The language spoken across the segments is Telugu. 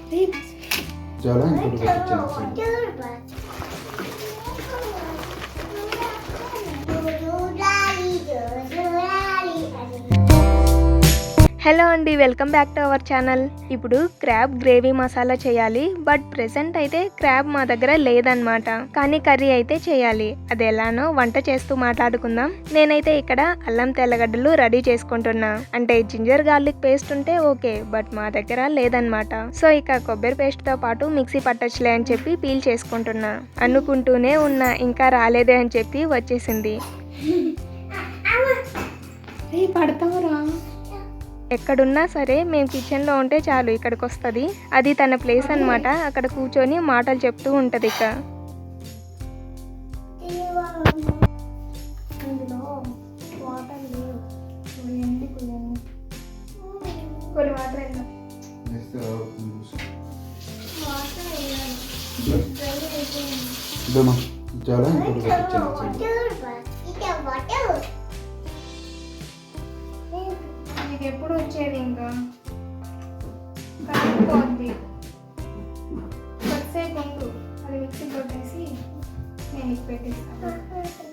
jalan kudu kecil. హలో అండి, welcome back to our channel. ఇప్పుడు క్రాబ్ గ్రేవీ మసాలా చేయాలి. బట్ ప్రెసెంట్ అయితే క్రాబ్ మా దగ్గర లేదనమాట. కానీ కర్రీ అయితే చేయాలి. అది ఎలానో వంట చేస్తూ మాట్లాడుకుందాం. నేనైతే ఇక్కడ అల్లం తెల్లగడ్డలు రెడీ చేసుకుంటున్నా. అంటే జింజర్ గార్లిక్ పేస్ట్ ఉంటే ఓకే, బట్ మా దగ్గర లేదనమాట. సో ఇక కొబ్బరి పేస్ట్ తో పాటు మిక్సీ పట్టచ్చులే అని చెప్పి పీల్ చేసుకుంటున్నా. అనుకుంటూనే ఉన్నా, ఇంకా రాలేదే అని చెప్పి వచ్చేసింది. పడతావురా, ఎక్కడున్నా సరే మేము కిచెన్లో ఉంటే చాలు ఇక్కడికి వస్తుంది. అది తన ప్లేస్ అనమాట. అక్కడ కూర్చొని మాటలు చెప్తూ ఉంటుంది. ఇక jalan kudu kecil. ఎప్పుడు వచ్చేది ఇంకా కలిగిపోద్ది. కొద్దిసేపు ఉండు, అది మిక్సీ కొట్టేసి నేను ఇక పెట్టేస్తాను.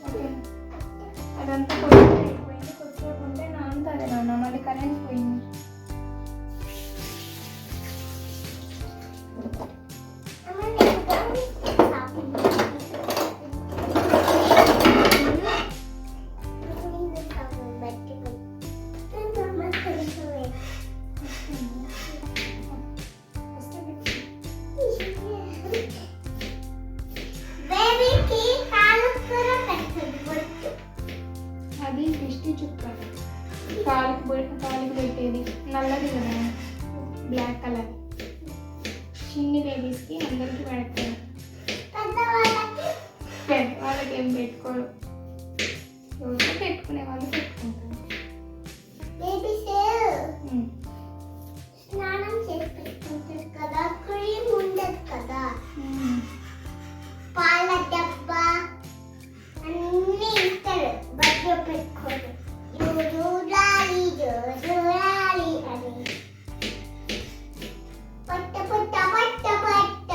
ఓకే, అదంతా కొద్దిసేపు ఉంటే నానుతుంది నాన్న. మళ్ళీ కరెంట్ పోయింది. అది దిష్టి చుక్క, కాలికి పెట్టేది నల్లది కదా, బ్లాక్ కలర్. చిన్ని బేబీస్కి అందరికీ పెడతారు. వాళ్ళకి ఏం పెట్టుకోరు, ఎవరితో పెట్టుకునే వాళ్ళు పెట్టుకుంటారు. స్నానం చేసి పెట్టుకుంటారు కదా, క్రీమ్ ఉండదు కదా, పాల డబ్బా అన్నీ ఇస్తారు. బట్టలు పెట్టుకోరు. చూడాలి అని పట్ట పట్ట పట్ట పట్ట.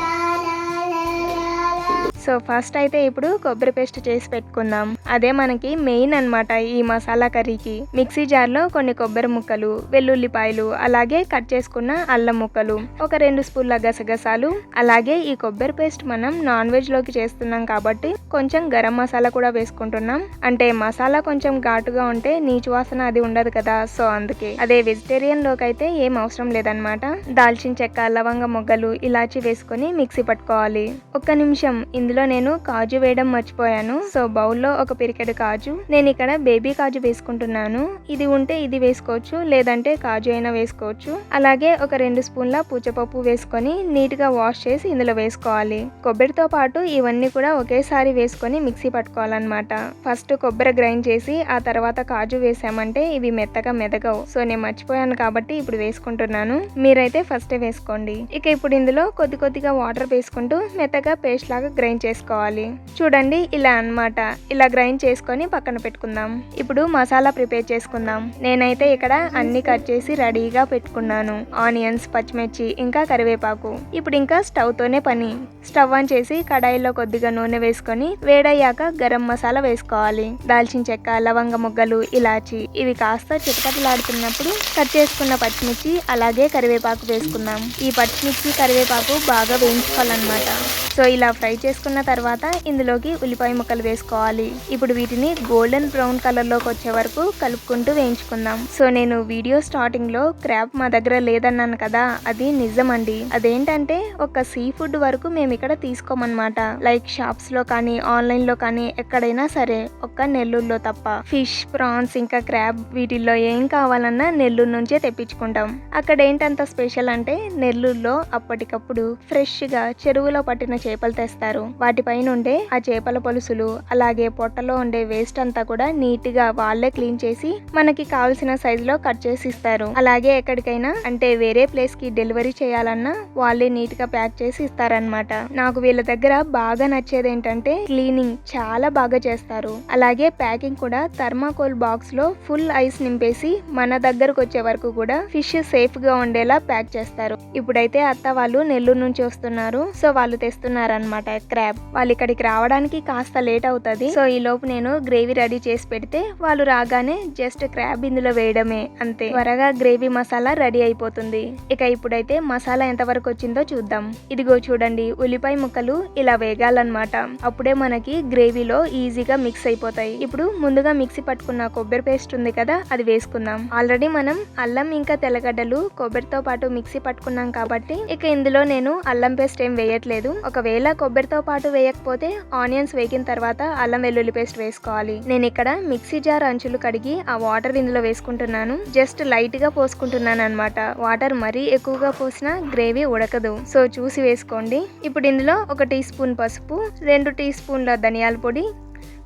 సో ఫస్ట్ అయితే ఇప్పుడు కొబ్బరి పేస్ట్ చేసి పెట్టుకుందాం. అదే మనకి మెయిన్ అన్నమాట ఈ మసాలా కర్రీకి. మిక్సీ జార్లో కొన్ని కొబ్బరి ముక్కలు, వెల్లుల్లిపాయలు, అలాగే కట్ చేసుకున్న అల్లం ముక్కలు, ఒక 2 స్పూన్ల గసగసాలు, అలాగే ఈ కొబ్బరి పేస్ట్ మనం నాన్ వెజ్ లోకి చేస్తున్నాం కాబట్టి కొంచెం గరం మసాలా కూడా వేసుకుంటున్నాం. అంటే మసాలా కొంచెం ఘాటుగా ఉంటే నీచు వాసన అది ఉండదు కదా, సో అందుకే. అదే వెజిటేరియన్ లోకి అయితే ఏం అవసరం లేదనమాట. దాల్చిన చెక్క, లవంగ మొగ్గలు, ఇలాచి వేసుకొని మిక్సీ పట్టుకోవాలి. ఒక్క నిమిషం, ఇందులో నేను కాజు వేయడం మర్చిపోయాను. సో బౌల్లో ఒక పిరికెడు కాజు, నేను ఇక్కడ బేబీ కాజు వేసుకుంటున్నాను. ఇది ఉంటే ఇది వేసుకోవచ్చు, లేదంటే కాజు అయినా వేసుకోవచ్చు. అలాగే ఒక 2 స్పూన్ల పూచపప్పు వేసుకొని నీట్ గా వాష్ చేసి ఇందులో వేసుకోవాలి. కొబ్బరితో పాటు ఇవన్నీ కూడా ఒకేసారి వేసుకొని మిక్సీ పట్టుకోవాలన్నమాట. ఫస్ట్ కొబ్బరి గ్రైండ్ చేసి ఆ తర్వాత కాజు వేసామంటే ఇవి మెత్తగా మెదగవు. సో నేను మర్చిపోయాను కాబట్టి ఇప్పుడు వేసుకుంటున్నాను. మీరైతే ఫస్ట్ వేసుకోండి. ఇక ఇప్పుడు ఇందులో కొద్ది కొద్దిగా వాటర్ వేసుకుంటూ మెత్తగా పేస్ట్ లాగా గ్రైండ్ చేసుకోవాలి. చూడండి ఇలా అన్నమాట. ఇలా గ్రైండ్ చేసుకొని పక్కన పెట్టుకుందాం. ఇప్పుడు మసాలా ప్రిపేర్ చేసుకుందాం. నేనైతే ఇక్కడ అన్ని కట్ చేసి రెడీగా పెట్టుకున్నాను. ఆనియన్స్, పచ్చిమిర్చి, ఇంకా కరివేపాకు. ఇప్పుడు ఇంకా స్టవ్ తోనే పని. స్టవ్ ఆన్ చేసి కడాయిలో కొద్దిగా నూనె వేసుకొని వేడయ్యాక గరం మసాలా వేసుకోవాలి. దాల్చిన చెక్క, లవంగ మొగ్గలు, ఇలాచి ఇవి కాస్త చిటపటలాడుతున్నప్పుడు కట్ చేసుకున్న పచ్చిమిర్చి అలాగే కరివేపాకు వేసుకుందాం. ఈ పచ్చిమిర్చి కరివేపాకు బాగా వేయించుకోవాలన్నమాట. సో ఇలా ఫ్రై చేసుకున్న తర్వాత ఇందులోకి ఉల్లిపాయ ముక్కలు వేసుకోవాలి. ఇప్పుడు వీటిని గోల్డెన్ బ్రౌన్ కలర్ లోకి వచ్చే వరకు కలుపుకుంటూ వేయించుకుందాం. సో నేను వీడియో స్టార్టింగ్ లో క్రాబ్ మా దగ్గర లేదన్నాను కదా, అది నిజం అండి. అదేంటంటే ఒక సీ ఫుడ్ వరకు మేము ఇక్కడ తీసుకోమన్నమాట. లైక్ షాప్స్ లో కానీ ఆన్లైన్ లో కానీ ఎక్కడైనా సరే, ఒక్క నెల్లూరులో తప్ప. ఫిష్, ప్రాన్స్, ఇంకా క్రాబ్ వీటిల్లో ఏం కావాలన్నా నెల్లూరు నుంచే తెప్పించుకుంటాం. అక్కడ ఏంటంత స్పెషల్ అంటే నెల్లూరులో అప్పటికప్పుడు ఫ్రెష్ గా చెరువులో పట్టిన చేపలు తెస్తారు. వాటిపైన ఉండే ఆ చేపల పులుసులు అలాగే పొట్టలో ఉండే వేస్ట్ అంతా కూడా నీట్ గా వాళ్ళే క్లీన్ చేసి మనకి కావాల్సిన సైజ్ లో కట్ చేసి ఇస్తారు. అలాగే ఎక్కడికైనా అంటే వేరే ప్లేస్ కి డెలివరీ చేయాలన్నా వాళ్ళే నీట్ గా ప్యాక్ చేసి ఇస్తారనమాట. నాకు వీళ్ళ దగ్గర బాగా నచ్చేది ఏంటంటే క్లీనింగ్ చాలా బాగా చేస్తారు. అలాగే ప్యాకింగ్ కూడా థర్మాకోల్ బాక్స్ లో ఫుల్ ఐస్ నింపేసి మన దగ్గరకు వచ్చే వరకు కూడా ఫిష్ సేఫ్ గా ఉండేలా ప్యాక్ చేస్తారు. ఇప్పుడైతే అత్త వాళ్ళు నెల్లూరు నుంచి వస్తున్నారు. సో వాళ్ళు తెస్తున్నారనమాట క్రాబ్. వాళ్ళు ఇక్కడికి రావడానికి కాస్త లేట్ అవుతుంది. సో ఈ లోపు నేను గ్రేవీ రెడీ చేసి పెడితే వాళ్ళు రాగానే జస్ట్ క్రాబ్ ఇందులో వేయడమే, అంతే. త్వరగా గ్రేవీ మసాలా రెడీ అయిపోతుంది. ఇక ఇప్పుడైతే మసాలా ఎంత వరకు వచ్చిందో చూద్దాం. ఇదిగో చూడండి, ఉల్లిపాయ ముక్కలు ఇలా వేగాలన్నమాట. అప్పుడే మనకి గ్రేవీలో ఈజీగా మిక్స్ అయిపోతాయి. ఇప్పుడు ముందుగా మిక్సీ పట్టుకున్న కొబ్బరి పేస్ట్ ఉంది కదా, అది వేసుకుందాం. ఆల్రెడీ మనం అల్లం ఇంకా తెల్లగడ్డలు కొబ్బరితో పాటు మిక్సీ పట్టుకున్నాం కాబట్టి ఇక ఇందులో నేను అల్లం పేస్ట్ ఏం వేయట్లేదు. ఒకవేళ కొబ్బరితో పాటు వేయకపోతే ఆనియన్స్ వేగిన తర్వాత అల్లం వెల్లుల్లి పేస్ట్ వేసుకోవాలి. నేను ఇక్కడ మిక్సీ జార్ అంచులు కడిగి ఆ వాటర్ ఇందులో వేసుకుంటున్నాను. జస్ట్ లైట్ గా పోసుకుంటున్నాను అనమాట. వాటర్ మరీ ఎక్కువగా పోసినా గ్రేవీ ఉడకదు. సో చూసి వేసుకోండి. ఇప్పుడు ఇందులో 1 టీ స్పూన్ పసుపు, 2 టీ స్పూన్ల ధనియాల పొడి,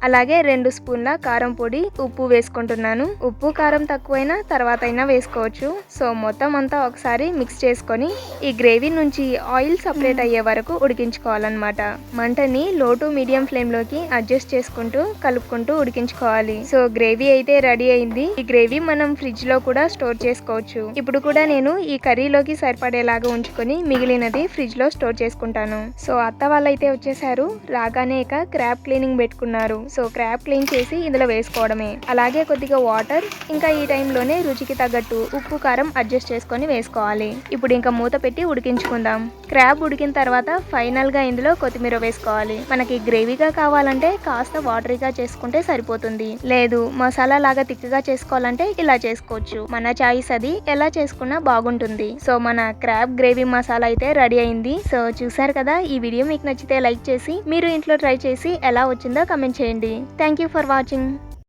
అలాగే 2 స్పూన్ల కారం పొడి, ఉప్పు వేసుకుంటున్నాను. ఉప్పు కారం తక్కువైనా తర్వాత అయినా వేసుకోవచ్చు. సో మొత్తం అంతా ఒకసారి మిక్స్ చేసుకొని ఈ గ్రేవీ నుంచి ఆయిల్ సపరేట్ అయ్యే వరకు ఉడికించుకోవాలన్నమాట. మంటని లో టు మీడియం ఫ్లేమ్ లోకి అడ్జస్ట్ చేసుకుంటూ కలుపుకుంటూ ఉడికించుకోవాలి. సో గ్రేవీ అయితే రెడీ అయింది. ఈ గ్రేవీ మనం ఫ్రిడ్జ్ లో కూడా స్టోర్ చేసుకోవచ్చు. ఇప్పుడు కూడా నేను ఈ కర్రీలోకి సరిపడేలాగా ఉంచుకొని మిగిలినది ఫ్రిడ్జ్ లో స్టోర్ చేసుకుంటాను. సో అత్త వాళ్ళైతే వచ్చేసారు. రాగానే ఇక క్రాబ్ క్లీనింగ్ పెట్టుకున్నారు. సో క్రాబ్ క్లీన్ చేసి ఇందులో వేసుకోవడమే. అలాగే కొద్దిగా వాటర్, ఇంకా ఈ టైంలోనే రుచికి తగ్గట్టు ఉప్పు కారం అడ్జస్ట్ చేసుకొని వేసుకోవాలి. ఇప్పుడు ఇంకా మూత పెట్టి ఉడికించుకుందాం. క్రాబ్ ఉడికిన తర్వాత ఫైనల్ గా ఇందులో కొత్తిమీర వేసుకోవాలి. మనకి గ్రేవీగా కావాలంటే కాస్త వాటరీగా చేసుకుంటే సరిపోతుంది. లేదు మసాలా లాగా తిక్కగా చేసుకోవాలంటే ఇలా చేసుకోవచ్చు. మన చాయిస్ అది, ఎలా చేసుకున్నా బాగుంటుంది. సో మన క్రాబ్ గ్రేవీ మసాలా అయితే రెడీ అయింది. సో చూసారు కదా, ఈ వీడియో మీకు నచ్చితే లైక్ చేసి మీరు ఇంట్లో ట్రై చేసి ఎలా వచ్చిందో కమెంట్ చేయండి. Thank you for watching.